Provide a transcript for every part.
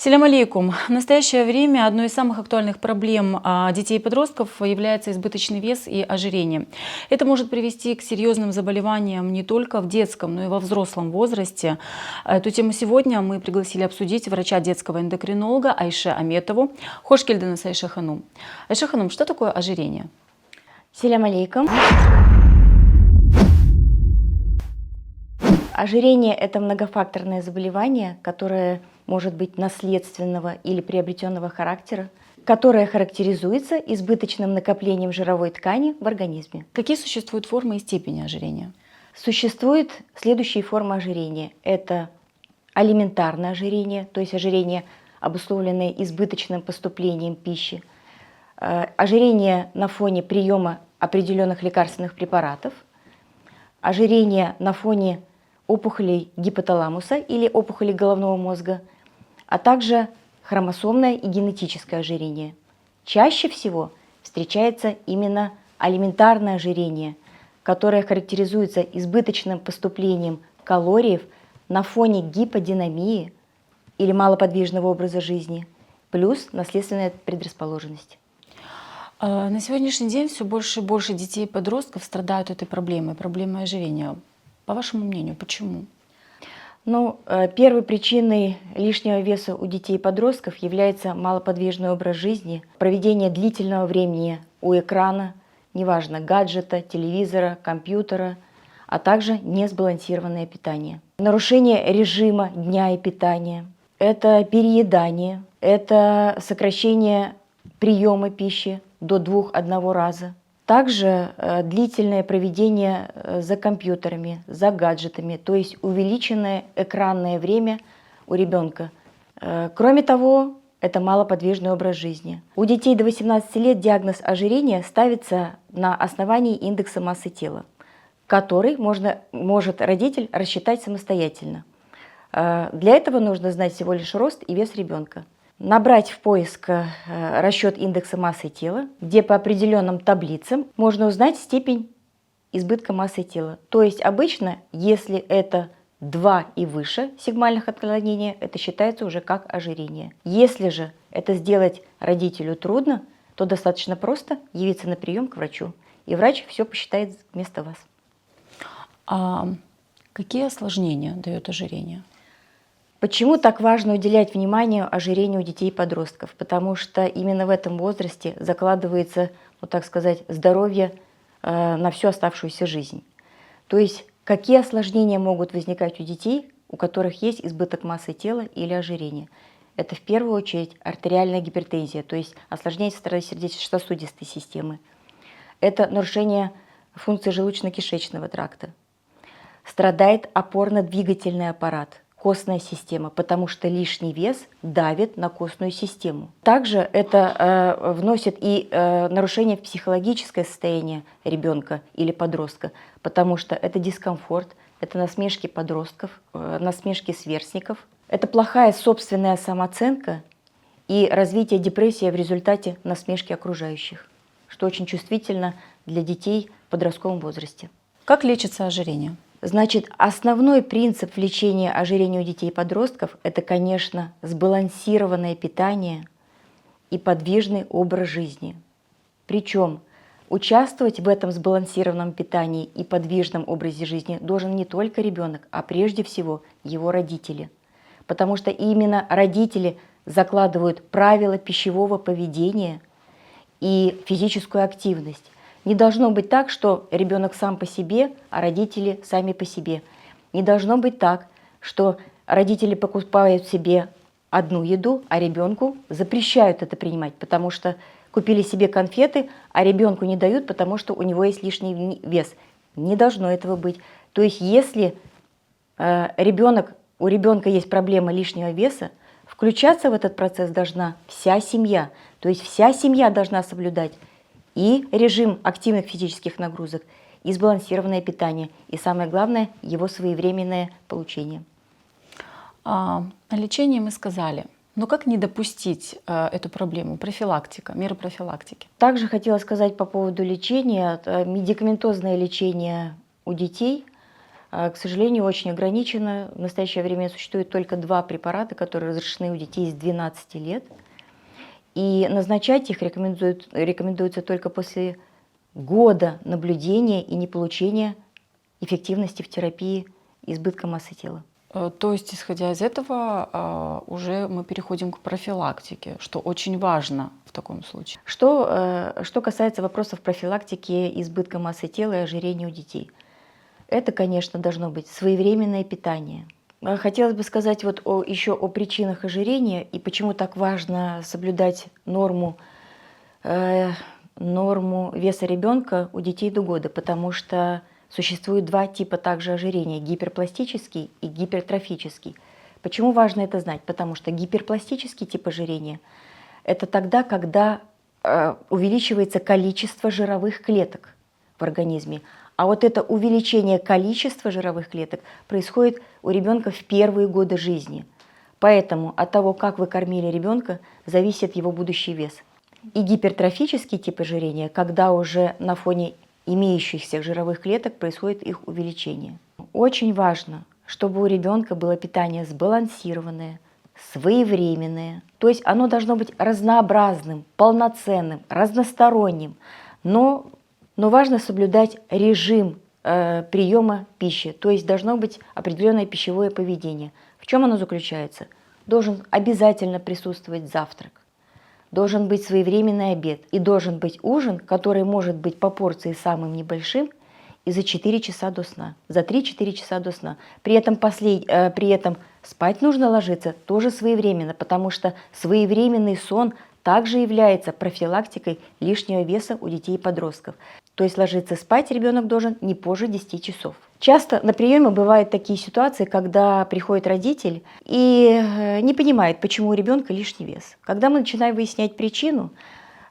Селям алейкум. В настоящее время одной из самых актуальных проблем детей и подростков является избыточный вес и ожирение. Это может привести к серьезным заболеваниям не только в детском, но и во взрослом возрасте. Эту тему сегодня мы пригласили обсудить врача детского эндокринолога Айше Аметову. Хош келдіңіз, Айше ханум. Айше ханум, что такое ожирение? Селям алейкум. Ожирение – это многофакторное заболевание, которое может быть наследственного или приобретенного характера, которое характеризуется избыточным накоплением жировой ткани в организме. Какие существуют формы и степени ожирения? Существуют следующие формы ожирения. Это алиментарное ожирение, то есть ожирение, обусловленное избыточным поступлением пищи, ожирение на фоне приема определенных лекарственных препаратов, ожирение на фоне опухолей гипоталамуса или опухолей головного мозга, а также хромосомное и генетическое ожирение. Чаще всего встречается именно алиментарное ожирение, которое характеризуется избыточным поступлением калорий на фоне гиподинамии или малоподвижного образа жизни, плюс наследственная предрасположенность. На сегодняшний день все больше и больше детей и подростков страдают этой проблемой ожирения. По вашему мнению, почему? Первой причиной лишнего веса у детей и подростков является малоподвижный образ жизни, проведение длительного времени у экрана, неважно, гаджета, телевизора, компьютера, а также несбалансированное питание. Нарушение режима дня и питания, это переедание, это сокращение приема пищи до 2-1 раза. Также длительное проведение за компьютерами, за гаджетами, то есть увеличенное экранное время у ребенка. Кроме того, это малоподвижный образ жизни. У детей до 18 лет диагноз ожирения ставится на основании индекса массы тела, который может родитель рассчитать самостоятельно. Для этого нужно знать всего лишь рост и вес ребенка. Набрать в поиск расчет индекса массы тела, где по определенным таблицам можно узнать степень избытка массы тела. То есть обычно, если это 2 и выше сигмальных отклонения, это считается уже как ожирение. Если же это сделать родителю трудно, то достаточно просто явиться на прием к врачу, и врач все посчитает вместо вас. А какие осложнения дает ожирение? Почему так важно уделять внимание ожирению у детей и подростков? Потому что именно в этом возрасте закладывается, так сказать, здоровье на всю оставшуюся жизнь. То есть какие осложнения могут возникать у детей, у которых есть избыток массы тела или ожирение? Это в первую очередь артериальная гипертензия, то есть осложнение со стороны сердечно-сосудистой системы. Это нарушение функции желудочно-кишечного тракта. Страдает опорно-двигательный аппарат, костная система, потому что лишний вес давит на костную систему. Также это вносит и нарушение в психологическое состояние ребенка или подростка, потому что это дискомфорт, это насмешки подростков, насмешки сверстников, это плохая собственная самооценка и развитие депрессии в результате насмешки окружающих, что очень чувствительно для детей в подростковом возрасте. Как лечится ожирение? Значит, основной принцип лечения ожирения у детей и подростков – это, конечно, сбалансированное питание и подвижный образ жизни. Причем участвовать в этом сбалансированном питании и подвижном образе жизни должен не только ребенок, а прежде всего его родители. Потому что именно родители закладывают правила пищевого поведения и физическую активность. Не должно быть так, что ребенок сам по себе, а родители сами по себе. Не должно быть так, что родители покупают себе одну еду, а ребенку запрещают это принимать, потому что купили себе конфеты, а ребенку не дают, потому что у него есть лишний вес. Не должно этого быть. То есть если у ребенка есть проблема лишнего веса, включаться в этот процесс должна вся семья. То есть вся семья должна соблюдать и режим активных физических нагрузок, и сбалансированное питание, и самое главное, его своевременное получение. О лечении мы сказали. Но как не допустить эту проблему? Профилактика, меры профилактики. Также хотела сказать по поводу лечения. Медикаментозное лечение у детей К сожалению, очень ограничено. В настоящее время существует только 2 препарата, которые разрешены у детей с 12 лет. И назначать их рекомендуется только после года наблюдения и не получения эффективности в терапии избытка массы тела. То есть, исходя из этого, уже мы переходим к профилактике, что очень важно в таком случае. Что касается вопросов профилактики избытка массы тела и ожирения у детей. Это, конечно, должно быть своевременное питание. Хотелось бы сказать еще о причинах ожирения и почему так важно соблюдать норму веса ребенка у детей до года, потому что существует 2 типа также ожирения – гиперпластический и гипертрофический. Почему важно это знать? Потому что гиперпластический тип ожирения – это тогда, когда увеличивается количество жировых клеток в организме. А вот это увеличение количества жировых клеток происходит у ребенка в первые годы жизни. Поэтому от того, как вы кормили ребенка, зависит его будущий вес. И гипертрофический тип ожирения, когда уже на фоне имеющихся жировых клеток происходит их увеличение. Очень важно, чтобы у ребенка было питание сбалансированное, своевременное. То есть оно должно быть разнообразным, полноценным, разносторонним. Но важно соблюдать режим приема пищи. То есть должно быть определенное пищевое поведение. В чем оно заключается? Должен обязательно присутствовать завтрак. Должен быть своевременный обед и должен быть ужин, который может быть по порции самым небольшим и за 4 часа до сна, за 3-4 часа до сна. При этом спать нужно ложиться тоже своевременно, потому что своевременный сон также является профилактикой лишнего веса у детей и подростков. То есть ложиться спать ребенок должен не позже 10 часов. Часто на приеме бывают такие ситуации, когда приходит родитель и не понимает, почему у ребенка лишний вес. Когда мы начинаем выяснять причину,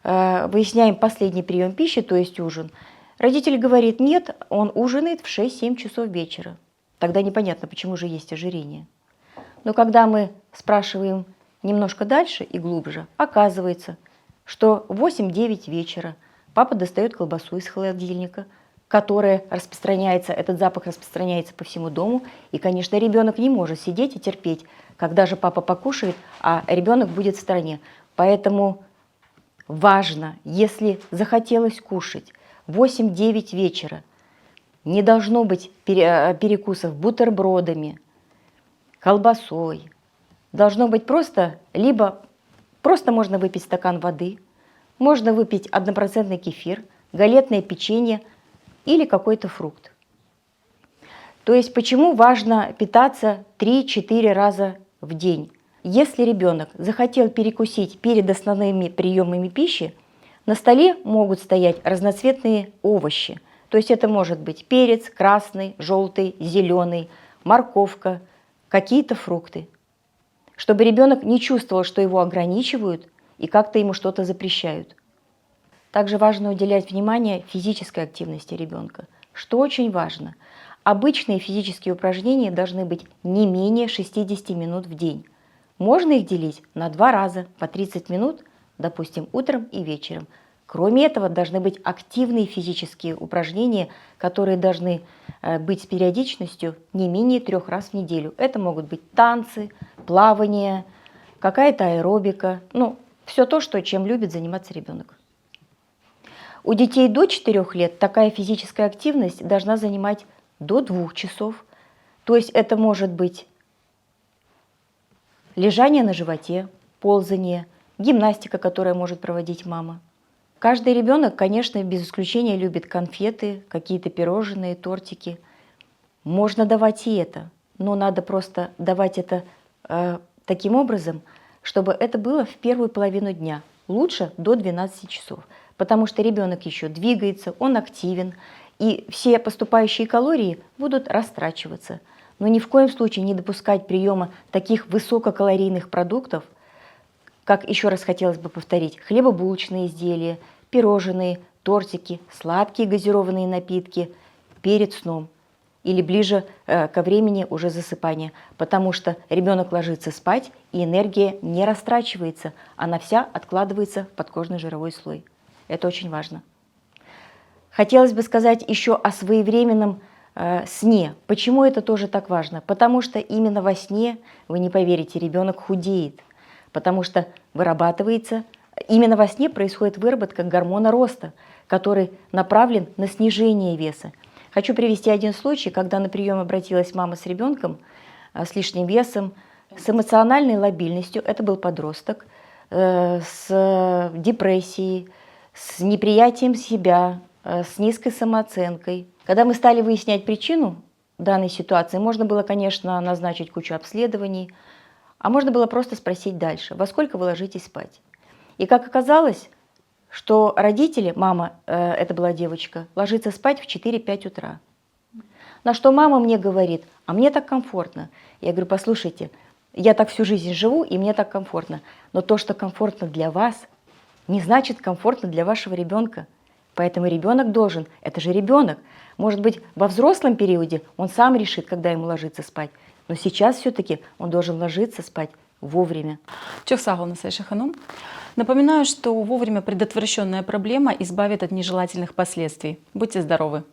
выясняем последний прием пищи, то есть ужин, родитель говорит: нет, он ужинает в 6-7 часов вечера. Тогда непонятно, почему же есть ожирение. Но когда мы спрашиваем немножко дальше и глубже, оказывается, что в 8-9 вечера папа достает колбасу из холодильника, которая распространяется, этот запах распространяется по всему дому. И, конечно, ребенок не может сидеть и терпеть, когда же папа покушает, а ребенок будет в стороне. Поэтому важно, если захотелось кушать в 8-9 вечера, не должно быть перекусов бутербродами, колбасой. Должно быть просто можно выпить стакан воды, можно выпить 1% кефир, галетное печенье или какой-то фрукт. То есть почему важно питаться 3-4 раза в день? Если ребенок захотел перекусить перед основными приемами пищи, на столе могут стоять разноцветные овощи. То есть это может быть перец красный, желтый, зеленый, морковка, какие-то фрукты. Чтобы ребенок не чувствовал, что его ограничивают и как-то ему что-то запрещают. Также важно уделять внимание физической активности ребенка. Что очень важно, обычные физические упражнения должны быть не менее 60 минут в день. Можно их делить на 2 раза по 30 минут, допустим, утром и вечером. Кроме этого, должны быть активные физические упражнения, которые должны быть с периодичностью не менее 3 раз в неделю. Это могут быть танцы, плавание, какая-то аэробика, все то, чем любит заниматься ребенок. У детей до 4 лет такая физическая активность должна занимать до 2 часов. То есть это может быть лежание на животе, ползание, гимнастика, которую может проводить мама. Каждый ребенок, конечно, без исключения любит конфеты, какие-то пирожные, тортики. Можно давать и это, но надо просто давать это таким образом, чтобы это было в первую половину дня, лучше до 12 часов. Потому что ребенок еще двигается, он активен, и все поступающие калории будут растрачиваться. Но ни в коем случае не допускать приема таких высококалорийных продуктов, как, еще раз хотелось бы повторить, хлебобулочные изделия, пирожные, тортики, сладкие газированные напитки перед сном или ближе ко времени уже засыпания, потому что ребенок ложится спать, и энергия не растрачивается, она вся откладывается в подкожный жировой слой. Это очень важно. Хотелось бы сказать еще о своевременном сне. Почему это тоже так важно? Потому что именно во сне, вы не поверите, ребенок худеет. Потому что вырабатывается, именно во сне происходит выработка гормона роста, который направлен на снижение веса. Хочу привести один случай, когда на прием обратилась мама с ребенком с лишним весом, с эмоциональной лобильностью, это был подросток, с депрессией, с неприятием себя, с низкой самооценкой. Когда мы стали выяснять причину данной ситуации, можно было, конечно, назначить кучу обследований, а можно было просто спросить дальше, во сколько вы ложитесь спать. И как оказалось, что родители, мама, это была девочка, ложится спать в 4-5 утра. На что мама мне говорит, а мне так комфортно. Я говорю, послушайте, я так всю жизнь живу, и мне так комфортно. Но то, что комфортно для вас, не значит комфортно для вашего ребенка. Поэтому ребенок должен, это же ребенок, может быть, во взрослом периоде он сам решит, когда ему ложиться спать. Но сейчас все-таки он должен ложиться спать вовремя. Çok sağ olun, Sayşe Hanım. Напоминаю, что вовремя предотвращенная проблема избавит от нежелательных последствий. Будьте здоровы!